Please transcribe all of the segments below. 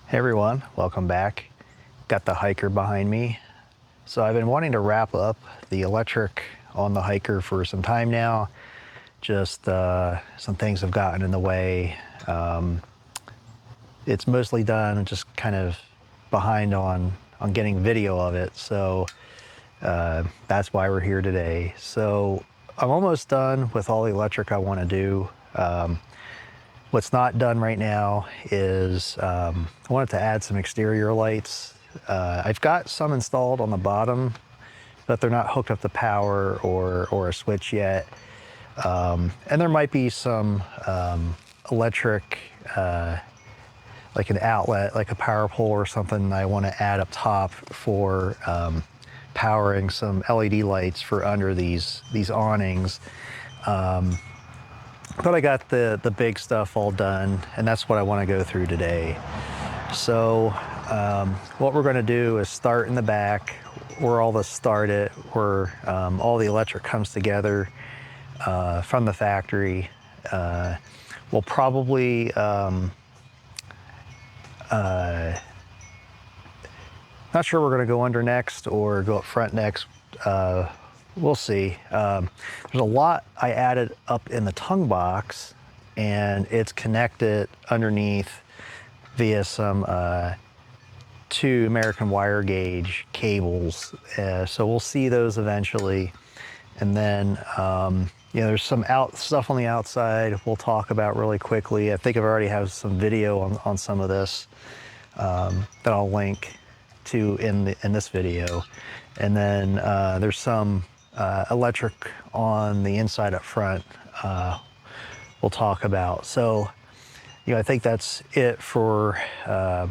Hey everyone, welcome back. Got the hiker behind me. So I've been wanting to wrap up the electric on the hiker for some time now. Just some things have gotten in the way. It's mostly done, just kind of behind on getting video of it. So that's why we're here today. So I'm almost done with all the electric I want to do. What's not done right now is I wanted to add some exterior lights. I've got some installed on the bottom, but they're not hooked up to power or a switch yet. And there might be some electric, like an outlet, like a power pole or something I want to add up top for powering some LED lights for under these awnings. But I got the big stuff all done, and that's what I want to go through today. So what we're going to do is start in the back where all this started, where all the electric comes together from the factory. We'll probably not sure we're going to go under next or go up front next. We'll see. There's a lot I added up in the tongue box, and it's connected underneath via some 2 American wire gauge cables. So we'll see those eventually. And then, there's some stuff on the outside we'll talk about really quickly. I think I've already have some video on some of this that I'll link to in this video. And then there's some electric on the inside up front we'll talk about. So, I think that's it for the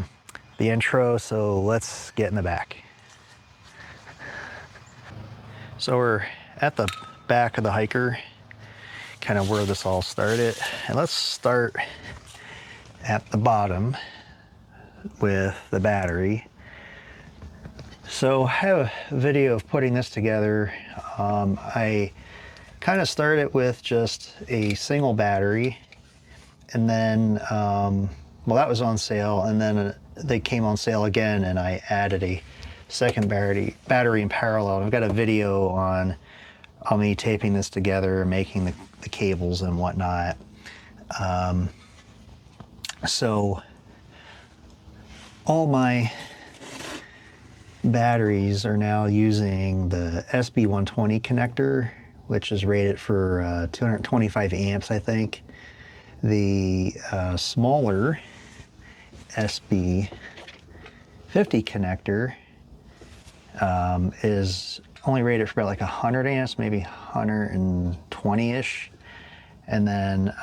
intro. So let's get in the back. So we're at the back of the hiker, kind of where this all started. And let's start at the bottom with the battery. So I have a video of putting this together. I kind of started with just a single battery, and then, well, that was on sale, and then they came on sale again, and I added a second battery in parallel. I've got a video on me taping this together, making the cables and whatnot. So all my batteries are now using the SB120 connector, which is rated for 225 amps, I think. The smaller SB50 connector is only rated for about like 100 amps, maybe 120-ish. And then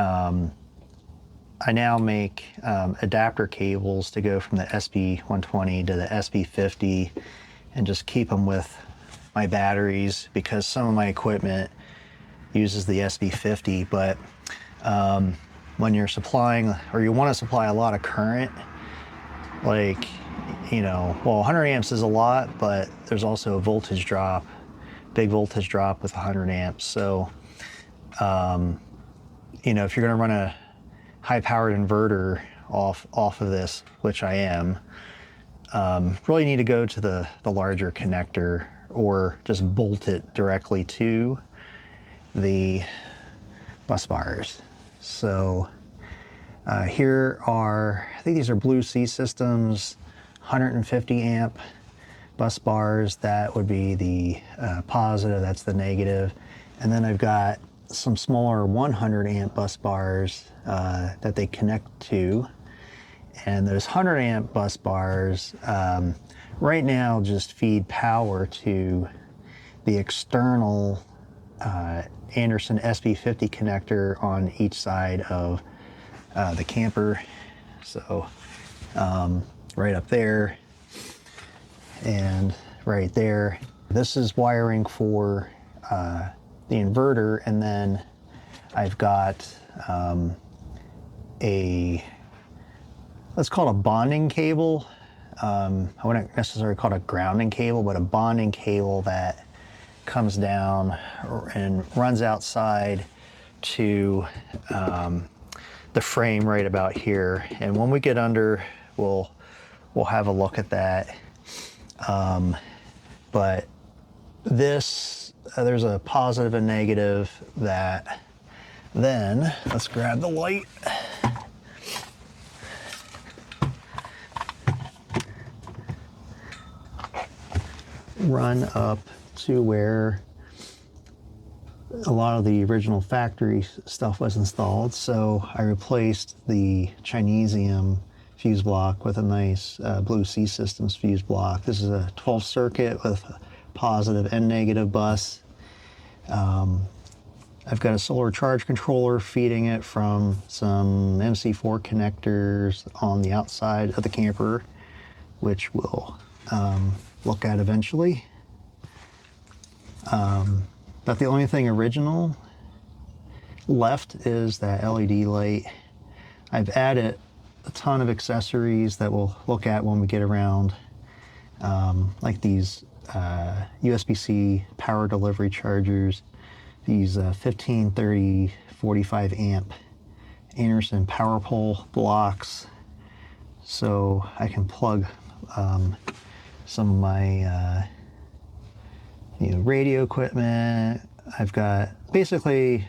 I now make adapter cables to go from the SB120 to the SB50 and just keep them with my batteries, because some of my equipment uses the SB50. But when you're supplying, or you want to supply a lot of current, like, well, 100 amps is a lot, but there's also a voltage drop, big voltage drop with 100 amps. So, if you're going to run a high-powered inverter off of this, which I am, really need to go to the larger connector, or just bolt it directly to the bus bars. So here are, I think these are Blue Sea Systems 150 amp bus bars. That would be the positive, that's the negative. And then I've got some smaller 100 amp bus bars that they connect to. And those 100 amp bus bars right now just feed power to the external Anderson SB50 connector on each side of the camper. So right up there and right there. This is wiring for the inverter, and then I've got let's call it a bonding cable. I wouldn't necessarily call it a grounding cable, but a bonding cable that comes down and runs outside to the frame right about here. And when we get under, we'll we'll have a look at that. But this, there's a positive and negative that then, let's grab the light. Run up to where a lot of the original factory stuff was installed. So I replaced the Chinesium fuse block with a nice Blue Sea Systems fuse block. This is a 12 circuit with a positive and negative bus. I've got a solar charge controller feeding it from some MC4 connectors on the outside of the camper, which we'll look at eventually. But the only thing original left is that LED light. I've added a ton of accessories that we'll look at when we get around, like these USB-C power delivery chargers, these 15, 30, 45 amp Anderson power pole blocks, so I can plug some of my radio equipment. I've got basically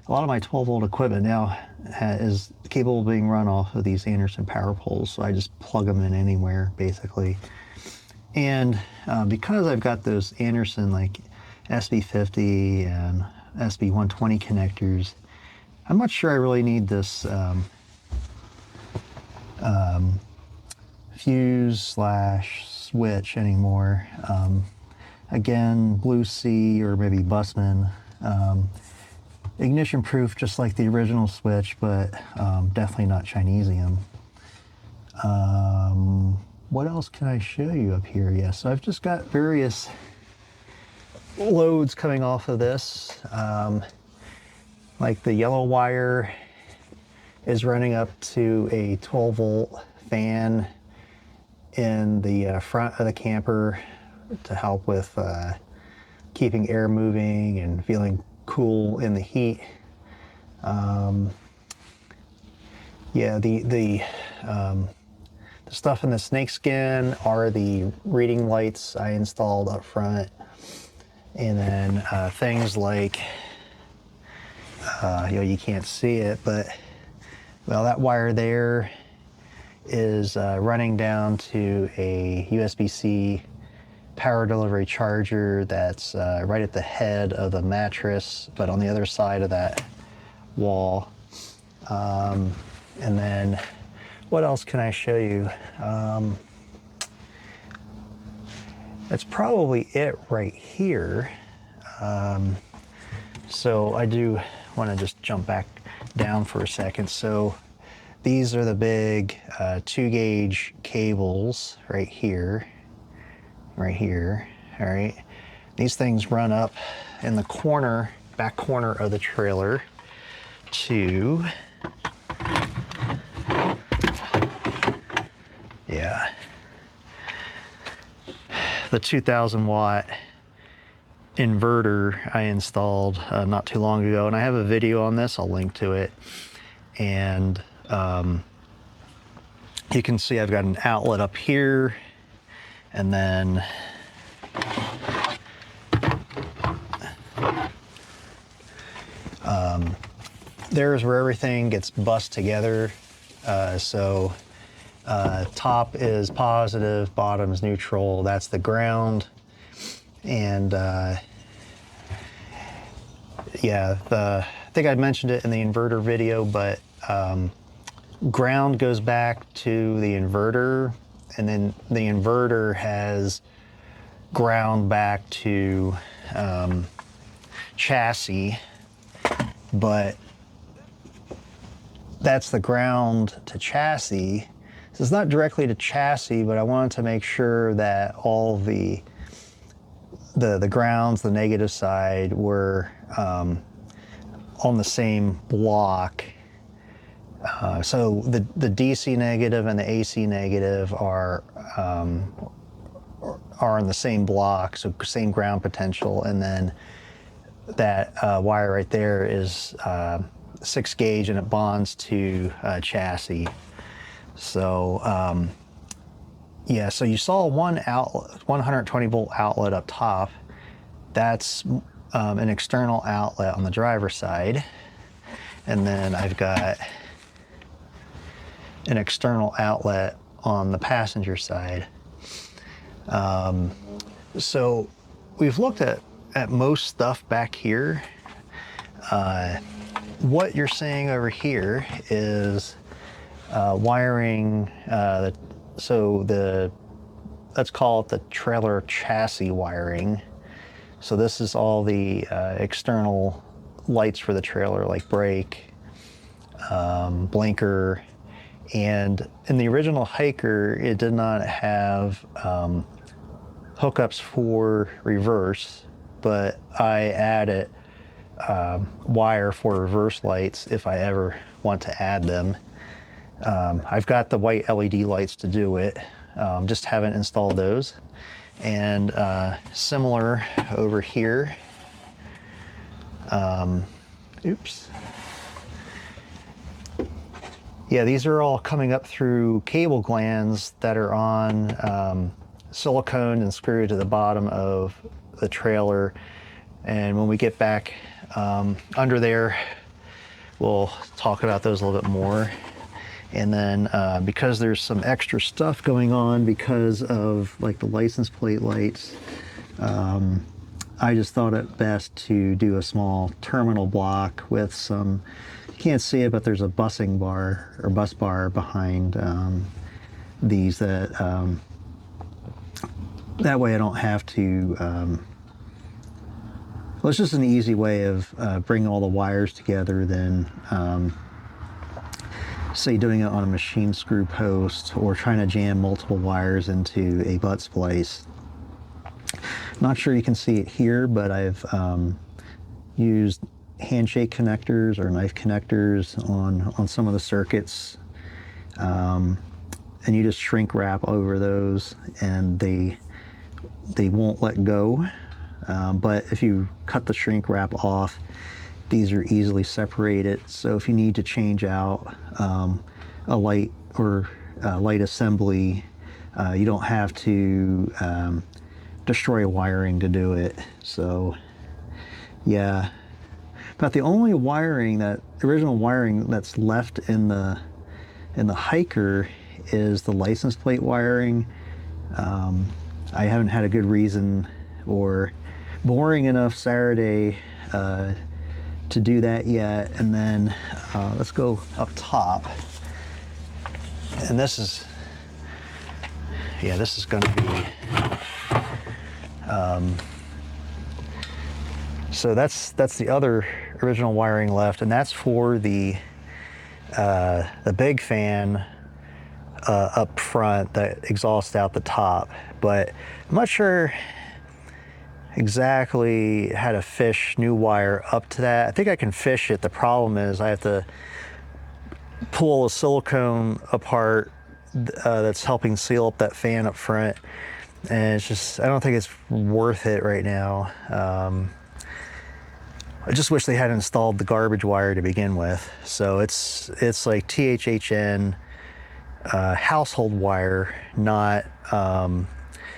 a lot of my 12 volt equipment now is capable of being run off of these Anderson power poles, so I just plug them in anywhere basically. And because I've got those Anderson like SB50 and SB120 connectors, I'm not sure I really need this fuse slash switch anymore. Again, Blue Sea or maybe Busman. Ignition proof just like the original switch, but definitely not Chinesium. What else can I show you up here? Yeah, so I've just got various loads coming off of this. Like the yellow wire is running up to a 12 volt fan in the front of the camper to help with keeping air moving and feeling cool in the heat. Yeah, the stuff in the snakeskin are the reading lights I installed up front. And then things like, you can't see it, but well, that wire there is running down to a USB-C power delivery charger that's right at the head of the mattress, but on the other side of that wall. And then what else can I show you? That's probably it right here. So I do want to just jump back down for a second. So these are the big 2-gauge cables right here. All right. These things run up in the corner, back corner of the trailer to, yeah, the 2000 watt inverter I installed not too long ago, and I have a video on this. I'll link to it. And you can see I've got an outlet up here, and then there's where everything gets bussed together. So top is positive, bottom is neutral. That's the ground. And yeah, I think I mentioned it in the inverter video, but ground goes back to the inverter, and then the inverter has ground back to chassis, but that's the ground to chassis. So it's not directly to chassis, but I wanted to make sure that all the grounds, the negative side, were on the same block. So the DC negative and the AC negative are on the same block, so same ground potential, and then that wire right there is 6 gauge, and it bonds to chassis. So Yeah, so you saw one outlet, 120 volt outlet up top. That's an external outlet on the driver's side. And then I've got an external outlet on the passenger side. So we've looked at most stuff back here. What you're seeing over here is wiring, let's call it the trailer chassis wiring. So this is all the external lights for the trailer, like brake, blinker, and in the original Hiker, it did not have hookups for reverse, but I added wire for reverse lights if I ever want to add them. I've got the white LED lights to do it, just haven't installed those. And similar over here. Oops. Yeah, these are all coming up through cable glands that are on silicone and screwed to the bottom of the trailer. And when we get back under there, we'll talk about those a little bit more. And then because there's some extra stuff going on because of like the license plate lights, I just thought it best to do a small terminal block with some, you can't see it, but there's a busing bar or bus bar behind these that that way I don't have to, well, it's just an easy way of bringing all the wires together than say doing it on a machine screw post or trying to jam multiple wires into a butt splice. Not sure you can see it here, but I've used handshake connectors or knife connectors on some of the circuits, and you just shrink wrap over those and they won't let go, but if you cut the shrink wrap off, these are easily separated. So if you need to change out a light or light assembly, you don't have to destroy wiring to do it. So yeah, but the only wiring, that original wiring that's left in the Hiker is the license plate wiring. I haven't had a good reason or boring enough Saturday to do that yet. And then let's go up top. And this is, yeah, this is going to be, so that's the other original wiring left, and that's for the big fan up front that exhausts out the top. But I'm not sure exactly how to fish new wire up to that. I think I can fish it. The problem is I have to pull a silicone apart that's helping seal up that fan up front, and it's just, I don't think it's worth it right now. I just wish they had installed the garbage wire to begin with. So it's like THHN household wire, not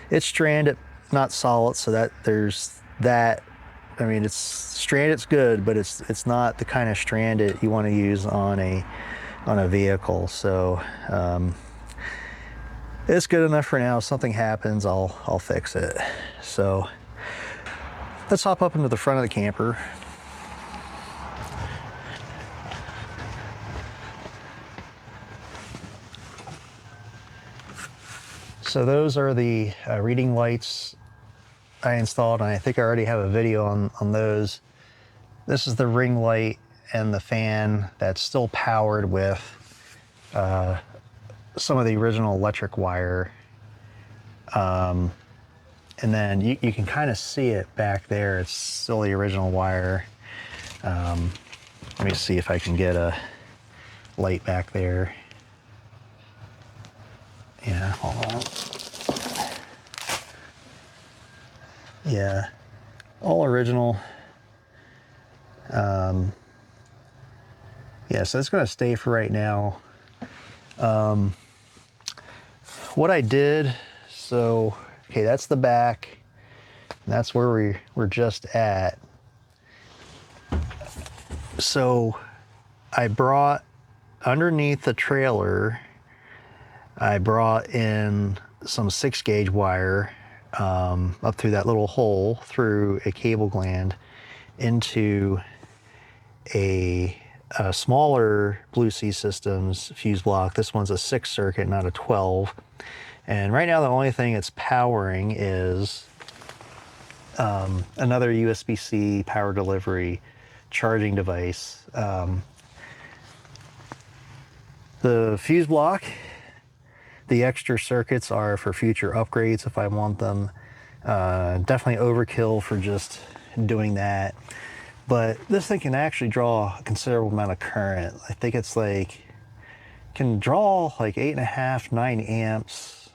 it's stranded, not solid, so that there's that. I mean, it's stranded's good, but it's not the kind of stranded you want to use on a vehicle. So it's good enough for now. If something happens, I'll fix it. So let's hop up into the front of the camper. So those are the reading lights I installed, and I think I already have a video on those. This is the ring light and the fan that's still powered with some of the original electric wire. And then you can kind of see it back there. It's still the original wire. Let me see if I can get a light back there. Yeah, hold on. Yeah, all original. Yeah, so it's gonna stay for right now. what I did, so, okay, that's the back. That's where we're just at. So I brought underneath the trailer, I brought in some 6-gauge wire up through that little hole through a cable gland into a smaller Blue Sea Systems fuse block. This one's a 6 circuit, not a 12. And right now the only thing it's powering is another USB-C power delivery charging device. The fuse block, the extra circuits are for future upgrades if I want them. Definitely overkill for just doing that. But this thing can actually draw a considerable amount of current. I think it's like, can draw like 8.5, 9 amps,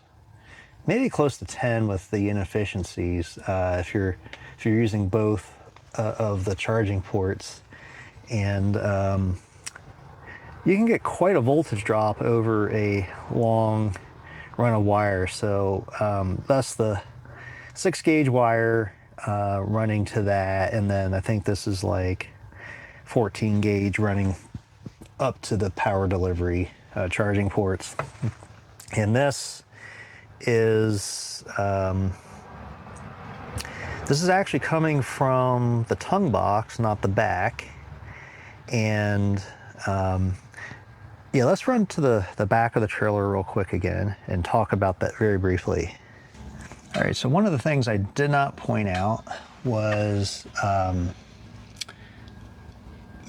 maybe close to 10 with the inefficiencies if you're using both of the charging ports. And you can get quite a voltage drop over a long run of wire. So that's the 6-gauge wire running to that, and then I think this is like 14 gauge running up to the power delivery charging ports. And this is actually coming from the tongue box, not the back. And yeah, let's run to the back of the trailer real quick again and talk about that very briefly. All right, so one of the things I did not point out was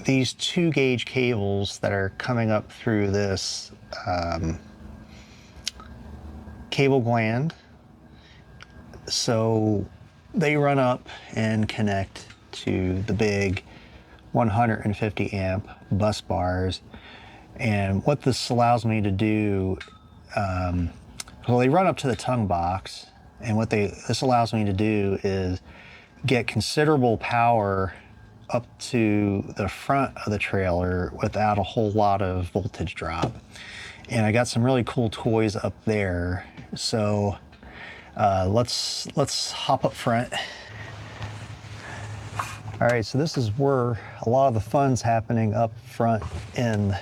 these 2-gauge cables that are coming up through this cable gland. So they run up and connect to the big 150 amp bus bars. And what this allows me to do, well, they run up to the tongue box, and what this allows me to do is get considerable power up to the front of the trailer without a whole lot of voltage drop. And I got some really cool toys up there. So let's hop up front. All right, so this is where a lot of the fun's happening up front in,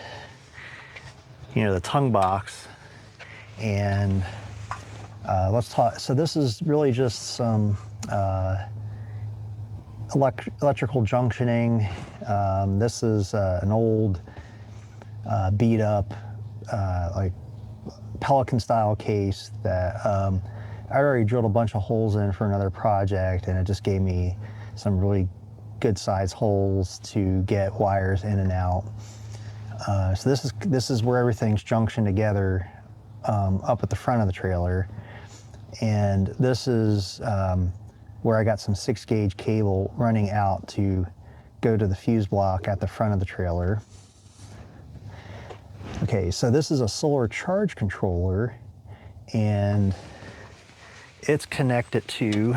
the tongue box. And let's talk. So this is really just some electrical junctioning. This is an old beat up like Pelican style case that I already drilled a bunch of holes in for another project, and it just gave me some really good size holes to get wires in and out. So this is where everything's junctioned together up at the front of the trailer. And this is where I got some 6-gauge cable running out to go to the fuse block at the front of the trailer. Okay, so this is a solar charge controller, and it's connected to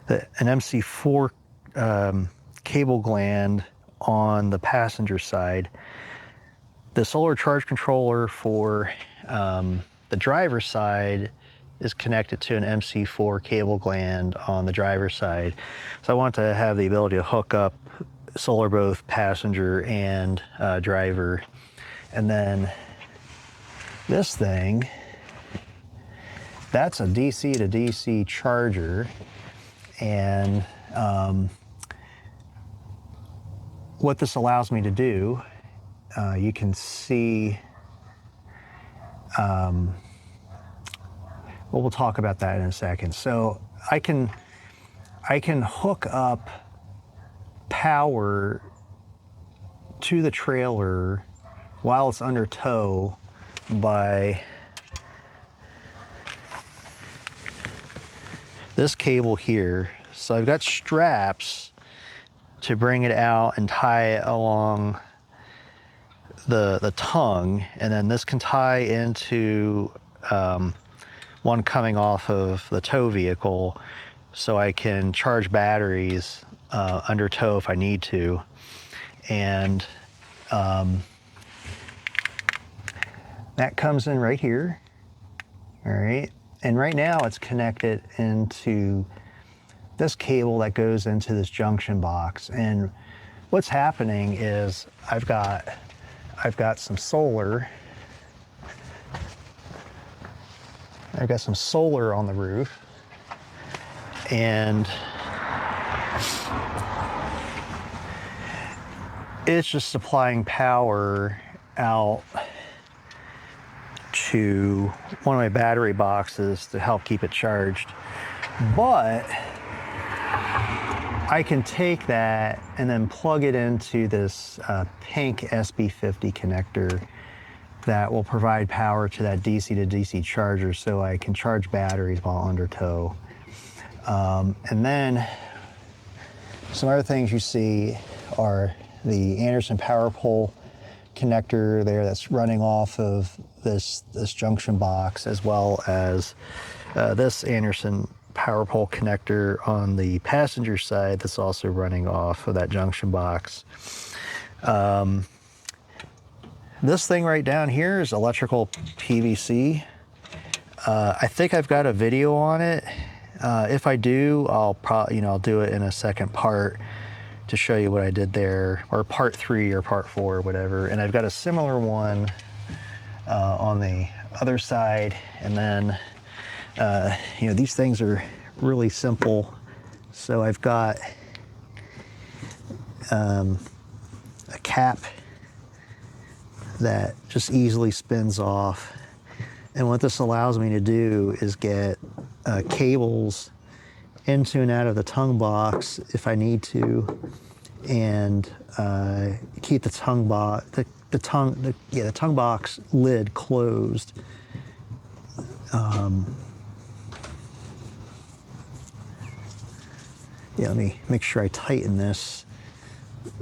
an MC4 cable gland on the passenger side. The solar charge controller for the driver's side is connected to an MC4 cable gland on the driver's side. So I want to have the ability to hook up solar both passenger and driver. And then this thing, that's a DC to DC charger. And what this allows me to do, you can see, well, we'll talk about that in a second. So I can hook up power to the trailer while it's under tow by this cable here. So I've got straps to bring it out and tie it along the tongue, and then this can tie into one coming off of the tow vehicle, so I can charge batteries under tow if I need to. And that comes in right here, All right, and right now it's connected into this cable that goes into this junction box. And what's happening is I've got some solar. I've got some solar on the roof, and it's just supplying power out to one of my battery boxes to help keep it charged. But I can take that and then plug it into this pink SB50 connector that will provide power to that DC to DC charger, so I can charge batteries while under tow. And then some other things you see are the Anderson power pole connector there that's running off of this junction box, as well as this Anderson power pole connector on the passenger side that's also running off of that junction box. This thing right down here is electrical PVC. I think I've got a video on it. If I do, I'll do it in a second part to show you what I did there, or part 3 or part 4 or whatever. And I've got a similar one on the other side. And then, these things are really simple. So I've got a cap that just easily spins off. And what this allows me to do is get cables into and out of the tongue box if I need to, and keep the tongue box lid closed. Let me make sure I tighten this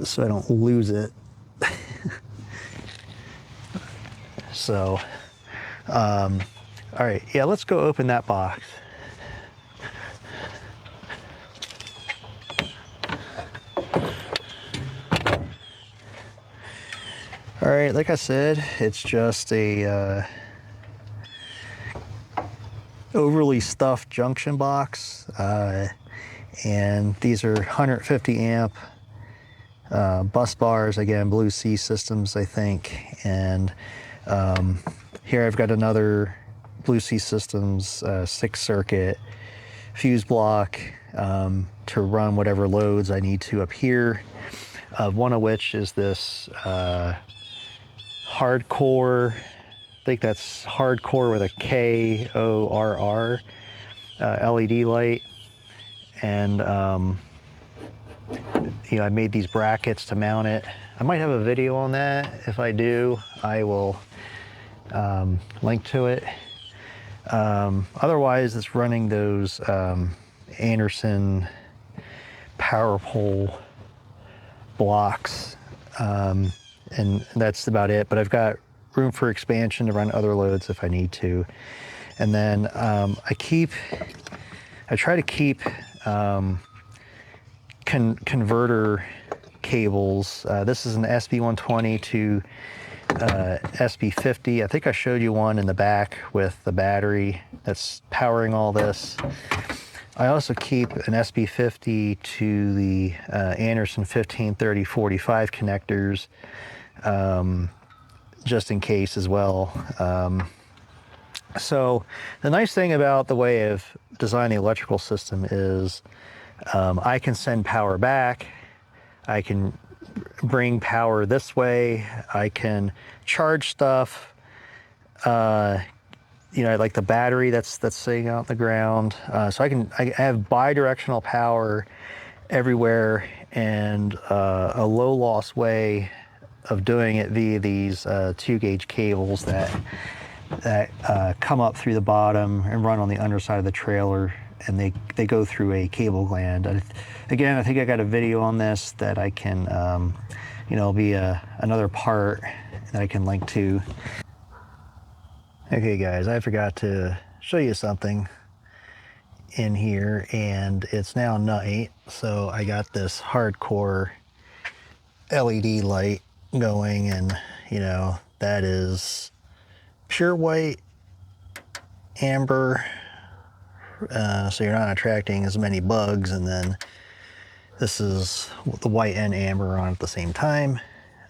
so I don't lose it. So, all right, let's go open that box. All right, like I said, it's just a overly stuffed junction box, and these are 150 amp bus bars, again, Blue Sea Systems, I think. And here I've got another Blue Sea Systems 6-circuit fuse block to run whatever loads I need to up here, one of which is this hardcore, I think that's hardcore with a KORR LED light. And I made these brackets to mount it. I might have a video on that. If I do, I will link to it. Otherwise, it's running those Anderson power pole blocks, and that's about it. But I've got room for expansion to run other loads if I need to. And then I try to keep converter cables. This is an SB120 to SB50. I think I showed you one in the back with the battery that's powering all this. I also keep an SB50 to the Anderson 1530-45 connectors, just in case as well. So the nice thing about the way of designing the electrical system is I can send power back, I can bring power this way, I can charge stuff, like the battery that's sitting out on the ground. So I have bi-directional power everywhere, and a low loss way of doing it via these 2-gauge cables that come up through the bottom and run on the underside of the trailer, and they go through a cable gland. Again, I think I got a video on this that I can, be another part that I can link to. Okay guys, I forgot to show you something in here, and it's now night, so I got this hardcore LED light going, and that is pure white amber, so you're not attracting as many bugs, and then this is the white and amber on at the same time.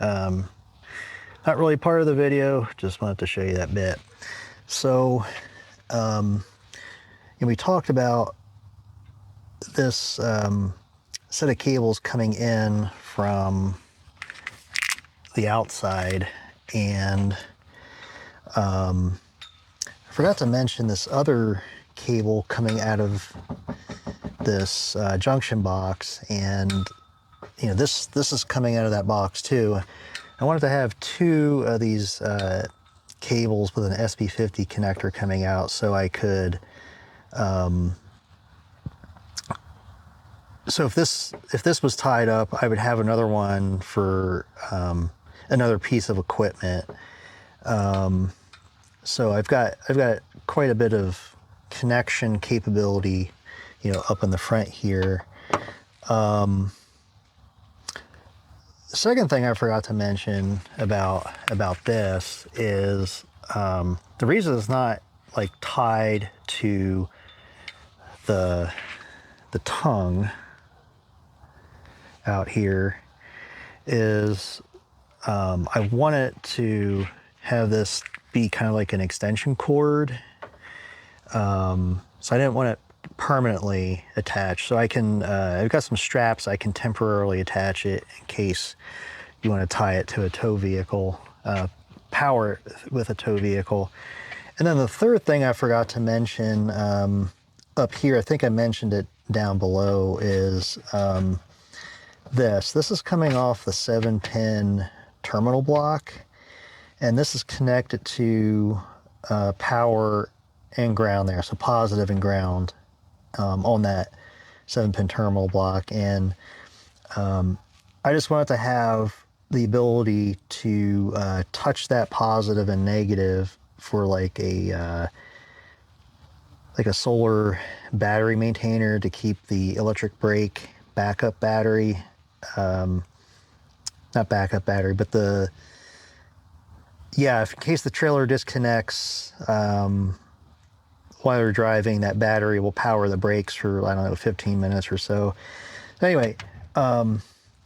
Not really part of the video, just wanted to show you that bit. So, and we talked about this set of cables coming in from the outside, and I forgot to mention this other cable coming out of this junction box, and you know, this is coming out of that box too. I wanted to have two of these cables with an SP50 connector coming out, so I could so if this was tied up, I would have another one for another piece of equipment. So I've got quite a bit of connection capability, you know, up in the front here. The second thing I forgot to mention about this is the reason it's not like tied to the tongue out here is I want it to have this be kind of like an extension cord. So I didn't want it permanently attached. So I can, I've got some straps I can temporarily attach it in case you want to tie it to a tow vehicle, power it with a tow vehicle. And then the third thing I forgot to mention up here, I think I mentioned it down below, is this is coming off the 7-pin terminal block, and this is connected to power and ground there, so positive and ground on that 7-pin terminal block. And I just wanted to have the ability to touch that positive and negative for like a solar battery maintainer to keep the electric brake backup battery, not backup battery, but the, yeah, if in case the trailer disconnects while you're driving, that battery will power the brakes for, I don't know, 15 minutes or so. Anyway,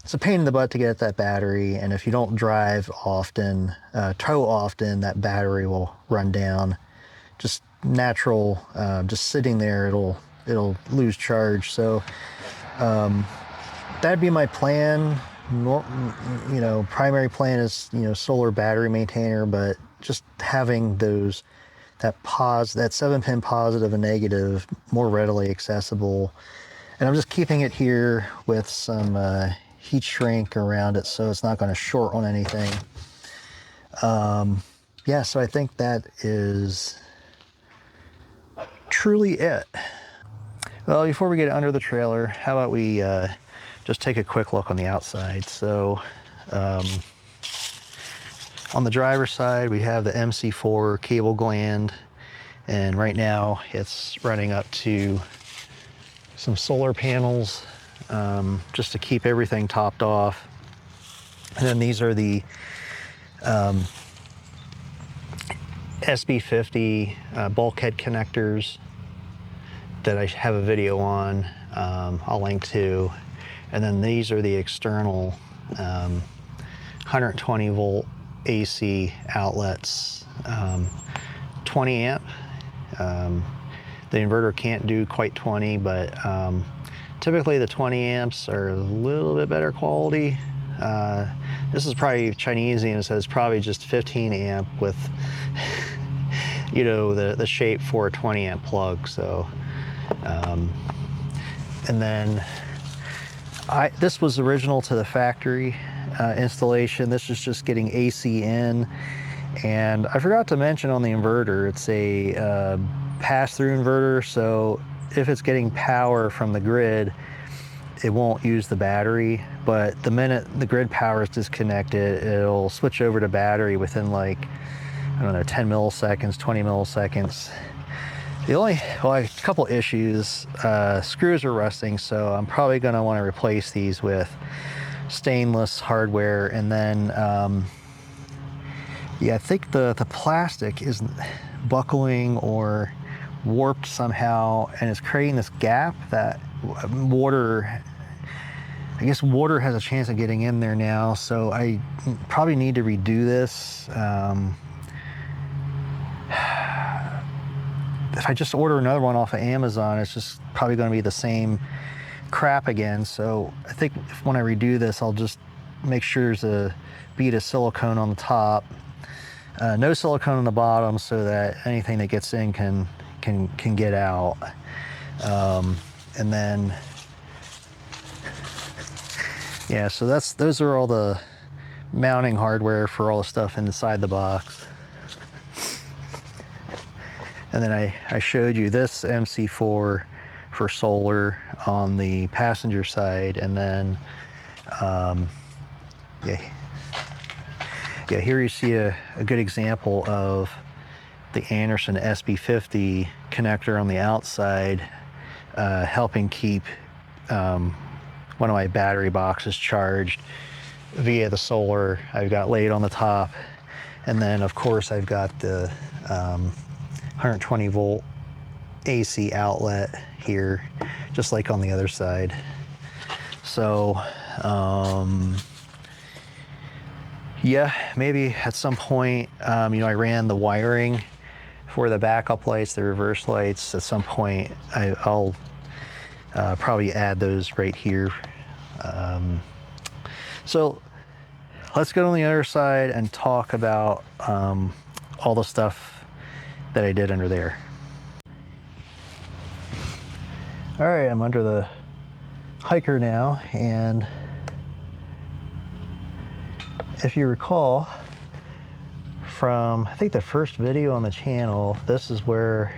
it's a pain in the butt to get that battery, and if you don't drive often, tow often, that battery will run down. Just natural, just sitting there, it'll lose charge. So that'd be my plan. You know, primary plan is, you know, solar battery maintainer, but just having those, that 7-pin positive and negative more readily accessible. And I'm just keeping it here with some heat shrink around it so it's not going to short on anything. Yeah, so I think that is truly it. Well, before we get under the trailer, how about we just take a quick look on the outside. So on the driver's side, we have the MC4 cable gland, and right now it's running up to some solar panels just to keep everything topped off. And then these are the SB50 bulkhead connectors that I have a video on, I'll link to. And then these are the external 120 volt AC outlets, 20 amp. The inverter can't do quite 20, but typically the 20 amps are a little bit better quality. This is probably Chinese, and it says probably just 15 amp with, you know, the shape for a 20 amp plug. So, and then this was original to the factory installation. This is just getting AC in. And I forgot to mention on the inverter, it's a pass-through inverter. So if it's getting power from the grid, it won't use the battery. But the minute the grid power is disconnected, it'll switch over to battery within like, I don't know, 10 milliseconds, 20 milliseconds. The only, well, a couple issues, screws are rusting, so I'm probably gonna wanna replace these with stainless hardware. And then, yeah, I think the plastic is buckling or warped somehow, and it's creating this gap that water, I guess water has a chance of getting in there now, so I probably need to redo this. If I just order another one off of Amazon, it's just probably going to be the same crap again. So I think when I redo this, I'll just make sure there's a bead of silicone on the top, no silicone on the bottom, so that anything that gets in can get out. And then, yeah, so those are all the mounting hardware for all the stuff inside the box. And then I showed you this MC4 for solar on the passenger side, and then here you see a good example of the Anderson SB50 connector on the outside, helping keep one of my battery boxes charged via the solar I've got laid on the top. And then of course I've got the 120 volt AC outlet here, just like on the other side. So yeah, maybe at some point, you know, I ran the wiring for the backup lights, the reverse lights. At some point I'll probably add those right here. So let's go on the other side and talk about all the stuff that I did under there. All right, I'm under the hiker now, and if you recall from, I think, the first video on the channel, this is where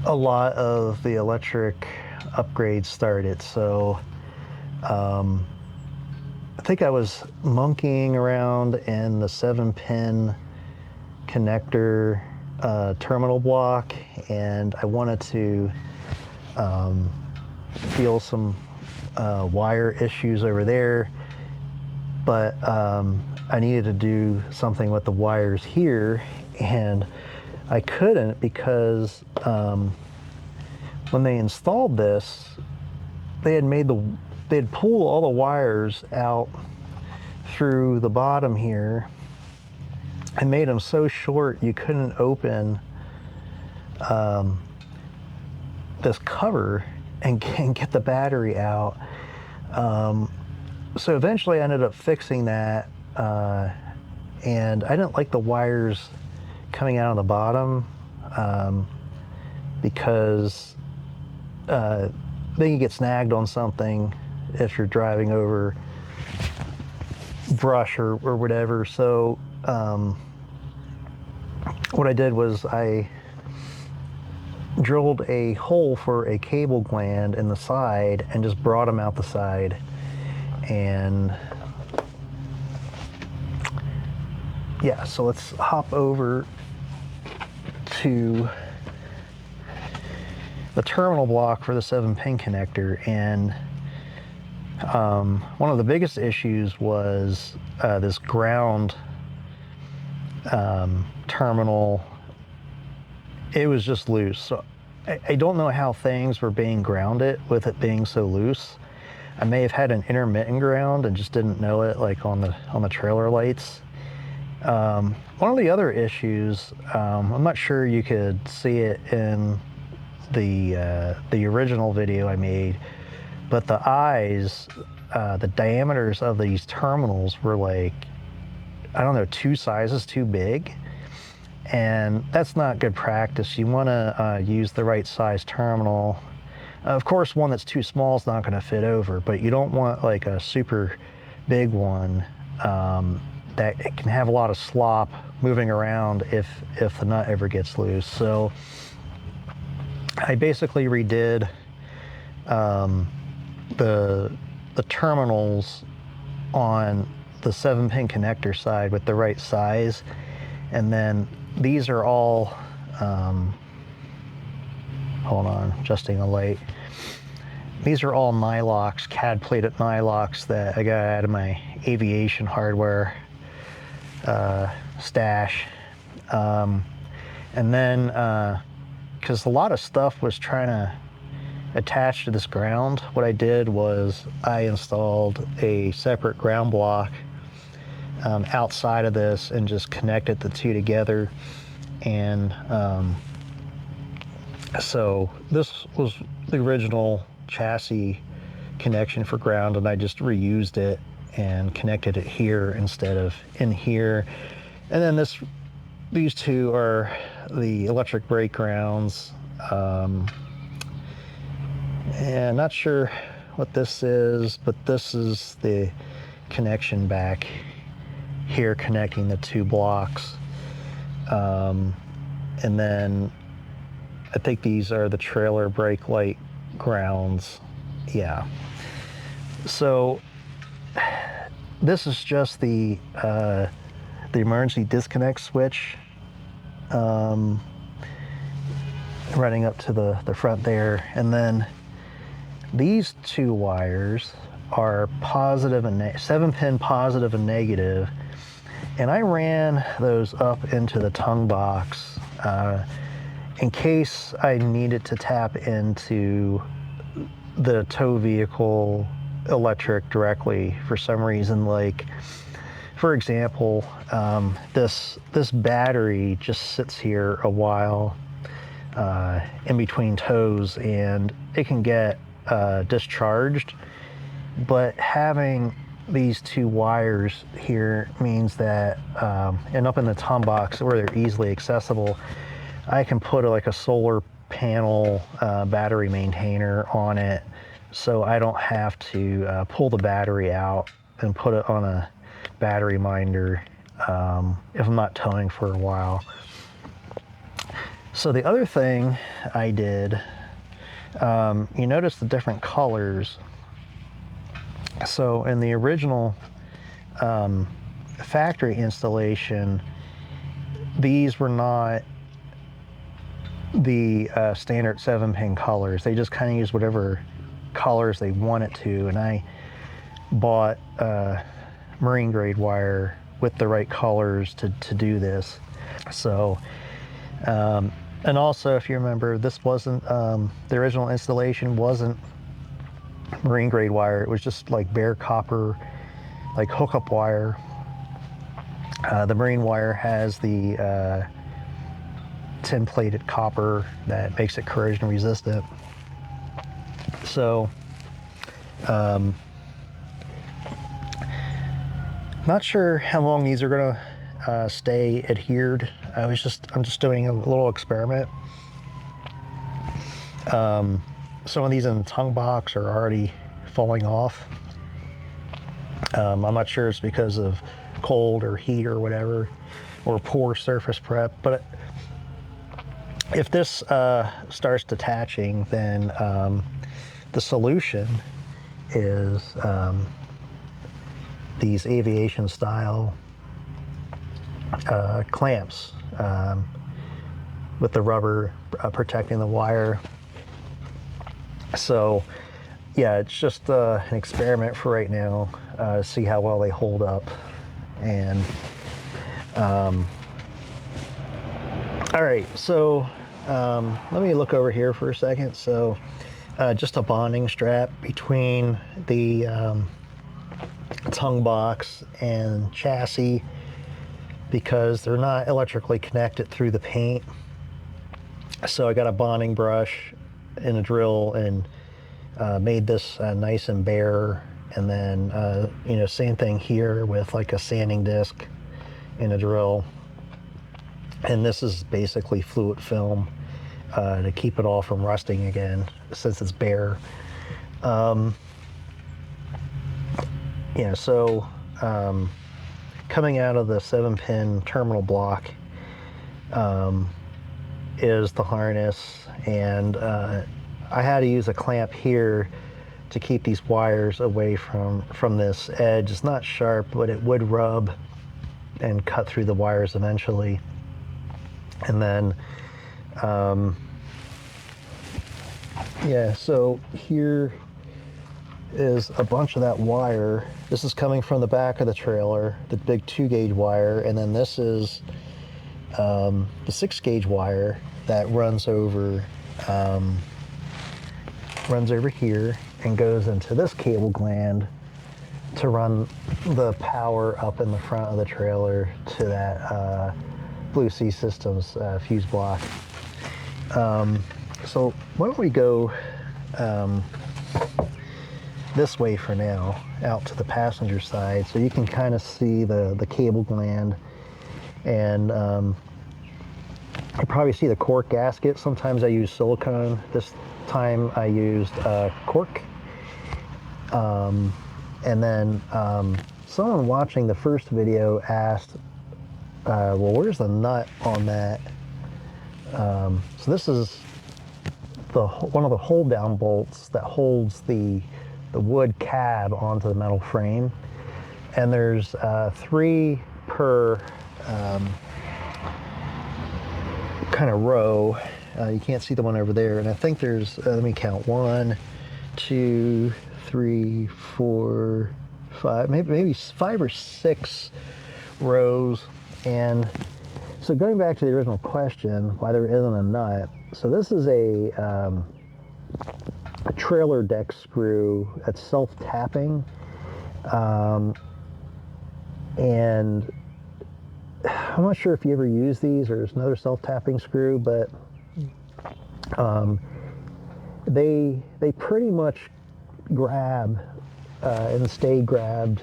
a lot of the electric upgrades started. So I think I was monkeying around in the 7-pin connector terminal block, and I wanted to feel some wire issues over there, but I needed to do something with the wires here, and I couldn't because when they installed this, they had pulled all the wires out through the bottom here and made them so short you couldn't open this cover and get the battery out. So eventually I ended up fixing that, and I didn't like the wires coming out of the bottom because then you get snagged on something if you're driving over brush or whatever. So what I did was I drilled a hole for a cable gland in the side and just brought them out the side. And yeah, so let's hop over to the terminal block for the 7-pin connector. And one of the biggest issues was this ground terminal. It was just loose. So I don't know how things were being grounded with it being so loose. I may have had an intermittent ground and just didn't know it, like on the trailer lights. One of the other issues, I'm not sure you could see it in the original video I made, but the eyes, the diameters of these terminals were like, I don't know, 2 sizes too big. And that's not good practice. You want to use the right size terminal. Of course, one that's too small is not going to fit over, but you don't want like a super big one that it can have a lot of slop moving around if the nut ever gets loose. So I basically redid the terminals on the 7-pin connector side with the right size, and then these are all, hold on, adjusting the light. These are all nylocks, CAD plated nylocks that I got out of my aviation hardware stash. And And then, because a lot of stuff was trying to attach to this ground, what I did was I installed a separate ground block outside of this and just connected the two together. And so this was the original chassis connection for ground, and I just reused it and connected it here instead of in here. And then these two are the electric brake grounds. And not sure what this is, but this is the connection back here connecting the two blocks. And then I think these are the trailer brake light grounds. Yeah. So this is just the emergency disconnect switch running up to the front there. And then these two wires are positive and 7-pin positive and negative. And I ran those up into the tongue box in case I needed to tap into the tow vehicle electric directly for some reason. Like, for example, this battery just sits here a while in between tows, and it can get discharged. But having these two wires here means that, and up in the tongue box where they're easily accessible, I can put like a solar panel battery maintainer on it, so I don't have to pull the battery out and put it on a battery minder if I'm not towing for a while. So the other thing I did, you notice the different colors. So in the original factory installation, these were not the standard 7-pin colors. They just kind of used whatever colors they wanted to, and I bought marine grade wire with the right colors to do this. So and also, if you remember, this wasn't the original installation wasn't marine grade wire. It was just like bare copper, like hookup wire. The marine wire has the tin plated copper that makes it corrosion resistant. So not sure how long these are gonna stay adhered. I'm just doing a little experiment. Some of these in the tongue box are already falling off. I'm not sure it's because of cold or heat or whatever, or poor surface prep, but if this starts detaching, then the solution is these aviation style clamps with the rubber protecting the wire. So yeah, it's just an experiment for right now, see how well they hold up. And all right, so let me look over here for a second. So just a bonding strap between the tongue box and chassis, because they're not electrically connected through the paint. So I got a bonding brush and a drill and made this nice and bare. And then, you know, same thing here with like a sanding disc and a drill. And this is basically fluid film to keep it all from rusting again, since it's bare. Yeah, so coming out of the 7-pin terminal block is the harness, and I had to use a clamp here to keep these wires away from this edge. It's not sharp, but it would rub and cut through the wires eventually. And then yeah, so here is a bunch of that wire. This is coming from the back of the trailer, the big 2-gauge wire, and then this is the 6-gauge wire that runs over here and goes into this cable gland to run the power up in the front of the trailer to that Blue Sea Systems fuse block. So why don't we go this way for now, out to the passenger side, so you can kind of see the cable gland, and you probably see the cork gasket. Sometimes I use silicone. This time I used cork. And then someone watching the first video asked, well, where's the nut on that? So this is one of the hold down bolts that holds the wood cab onto the metal frame. And there's 3 per kind of row. You can't see the one over there. And I think there's, let me count, 1, 2, 3, 4, 5, maybe 5 or 6 rows. And so going back to the original question, why there isn't a nut. So this is a trailer deck screw that's self-tapping. And I'm not sure if you ever use these, or there's another self-tapping screw, but they pretty much grab and stay grabbed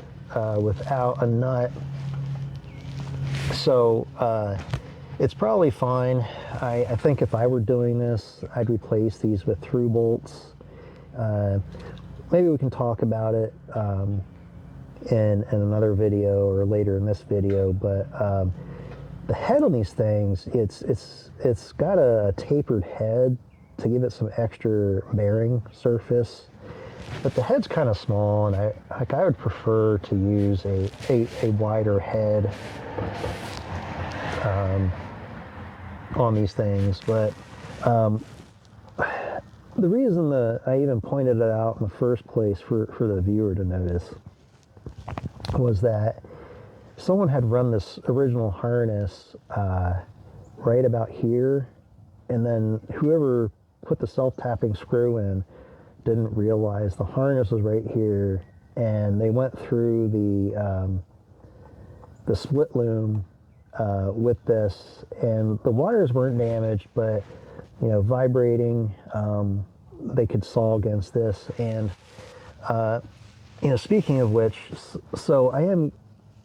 without a nut. So it's probably fine. I think if I were doing this, I'd replace these with through bolts. Maybe we can talk about it in another video or later in this video, but the head on these things, it's got a tapered head to give it some extra bearing surface, but the head's kind of small, and I would prefer to use a wider head on these things. But the reason that I even pointed it out in the first place for the viewer to notice was that someone had run this original harness right about here, and then whoever put the self-tapping screw in didn't realize the harness was right here, and they went through the split loom with this, and the wires weren't damaged, but vibrating, they could saw against this. And speaking of which, so I am,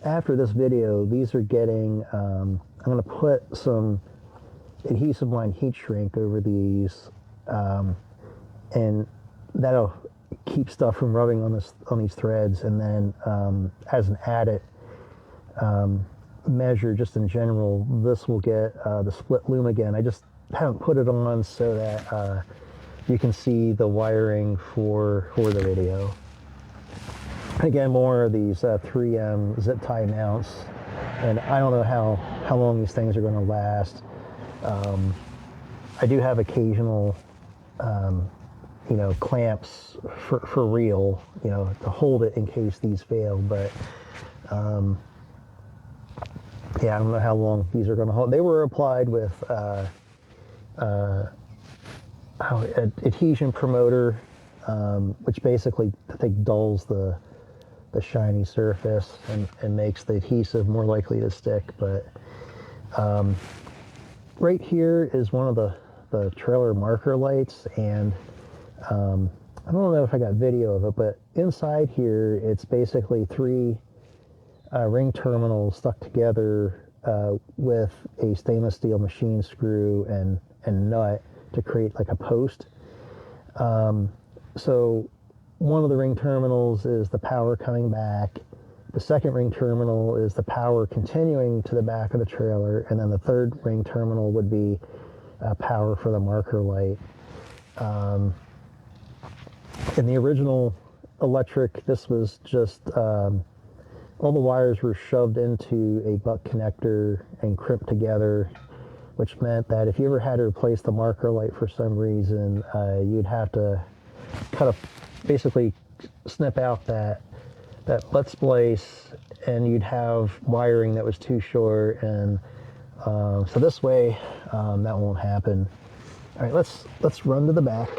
after this video, these are getting, I'm going to put some adhesive line heat shrink over these, and that'll keep stuff from rubbing on these threads. And then as an added measure, just in general, this will get the split loom again. I just haven't put it on so that you can see the wiring for the video. Again, more of these 3M zip tie mounts, and I don't know how long these things are going to last. I do have occasional clamps for real, to hold it in case these fail, but yeah, I don't know how long these are going to hold. They were applied with adhesion promoter, which basically, I think, dulls the shiny surface and makes the adhesive more likely to stick. But right here is one of the trailer marker lights, and I don't know if I got video of it, but inside here it's basically 3 ring terminals stuck together with a stainless steel machine screw and nut to create like a post. So one of the ring terminals is the power coming back. The second ring terminal is the power continuing to the back of the trailer, and then the third ring terminal would be power for the marker light. In the original electric, this was just all the wires were shoved into a butt connector and crimped together, which meant that if you ever had to replace the marker light for some reason, you'd have to basically snip out that butt splice, and you'd have wiring that was too short, and So this way, that won't happen. All right, let's run to the back.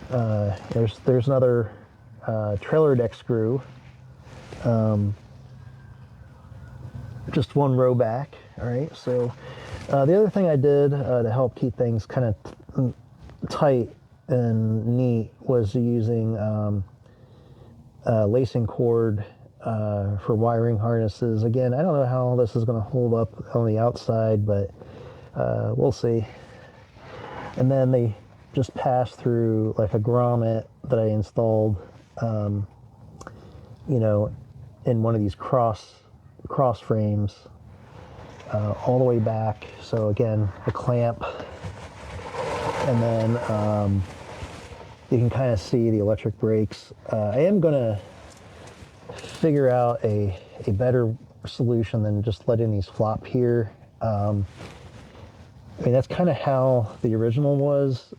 There's another trailer deck screw. Just one row back. All right. So the other thing I did to help keep things kind of tight and neat was using lacing cord for wiring harnesses. Again, I don't know how this is going to hold up on the outside, but we'll see. And then they just pass through like a grommet that I installed, you know, in one of these cross frames all the way back. So again, the clamp, and then you can kind of see the electric brakes. I am going to figure out a better solution than just letting these flop here. I mean, that's kind of how the original was,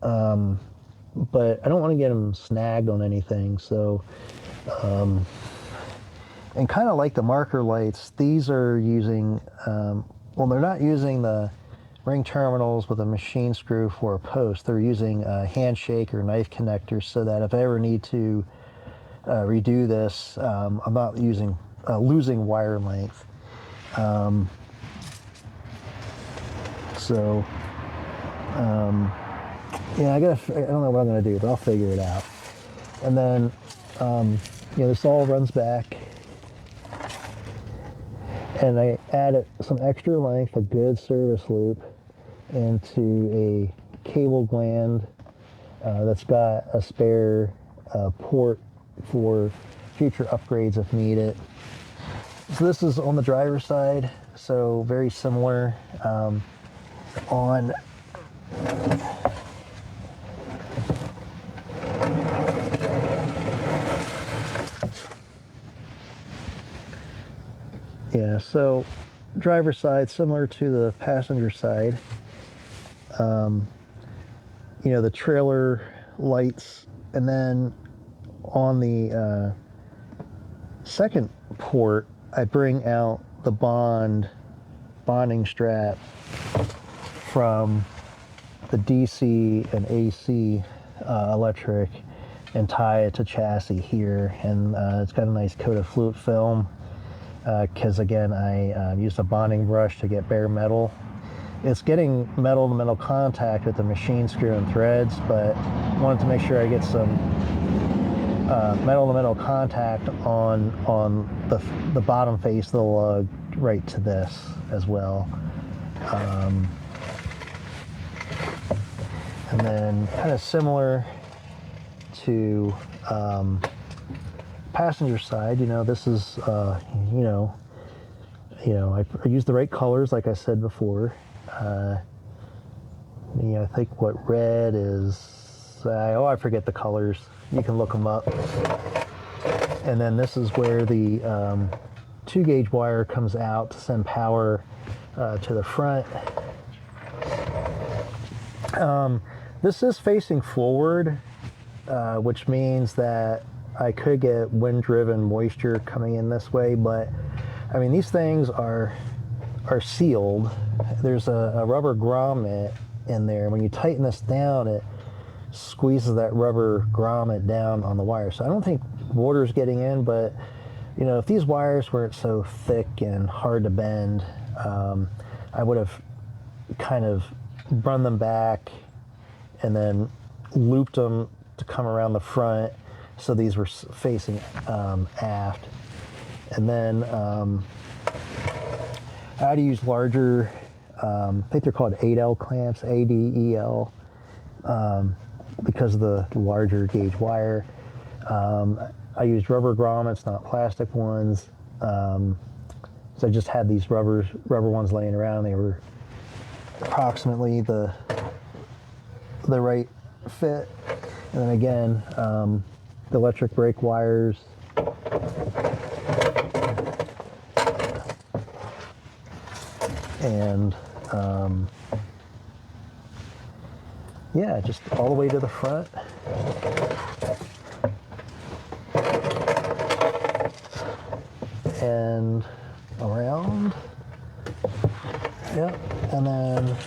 but I don't want to get them snagged on anything. So, and kind of like the marker lights, these are using, well, they're not using the ring terminals with a machine screw for a post. They're using a handshake or knife connectors, so that if I ever need to redo this, I'm not losing wire length. So yeah, I don't know what I'm gonna do, but I'll figure it out. And then this all runs back, and I added some extra length, a good service loop, into a cable gland that's got a spare port for future upgrades if needed. So this is on the driver's side, so very similar. On yeah, so driver's side similar to the passenger side. The trailer lights, and then on the second port, I bring out the bonding strap from the DC and AC electric and tie it to chassis here. And it's got a nice coat of fluid film because again, I used a bonding brush to get bare metal. It's getting metal to metal contact with the machine screw and threads, but wanted to make sure I get some metal to metal contact on the bottom face of the lug right to this as well. And then kind of similar to passenger side, this is I used the right colors like I said before. I think what red is, I forget the colors. You can look them up. And then this is where the 2-gauge wire comes out to send power to the front. This is facing forward, which means that I could get wind-driven moisture coming in this way, but I mean, these things are sealed. There's a rubber grommet in there. When you tighten this down, it squeezes that rubber grommet down on the wire. So I don't think water's getting in, but if these wires weren't so thick and hard to bend, I would have kind of run them back and then looped them to come around the front, so these were facing aft. And then I had to use larger, I think they're called 8L clamps, ADEL, because of the larger gauge wire. I used rubber grommets, not plastic ones. So I just had these rubber ones laying around. They were approximately the right fit. And then again, the electric brake wires. And yeah, just all the way to the front. And around. Yep, and then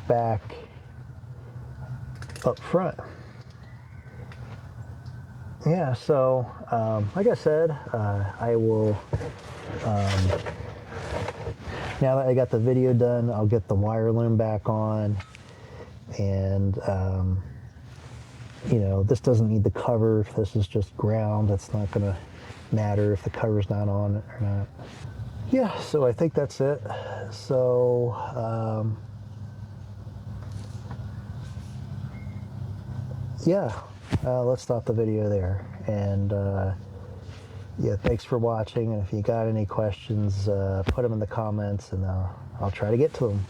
back up front. Yeah, so like I said, I will, now that I got the video done, I'll get the wire loom back on, and you know, this doesn't need the cover. This is just ground. That's not going to matter if the cover's not on or not. Yeah, so I think that's it. So yeah, let's stop the video there. And yeah, thanks for watching. And if you got any questions, put them in the comments, and I'll try to get to them.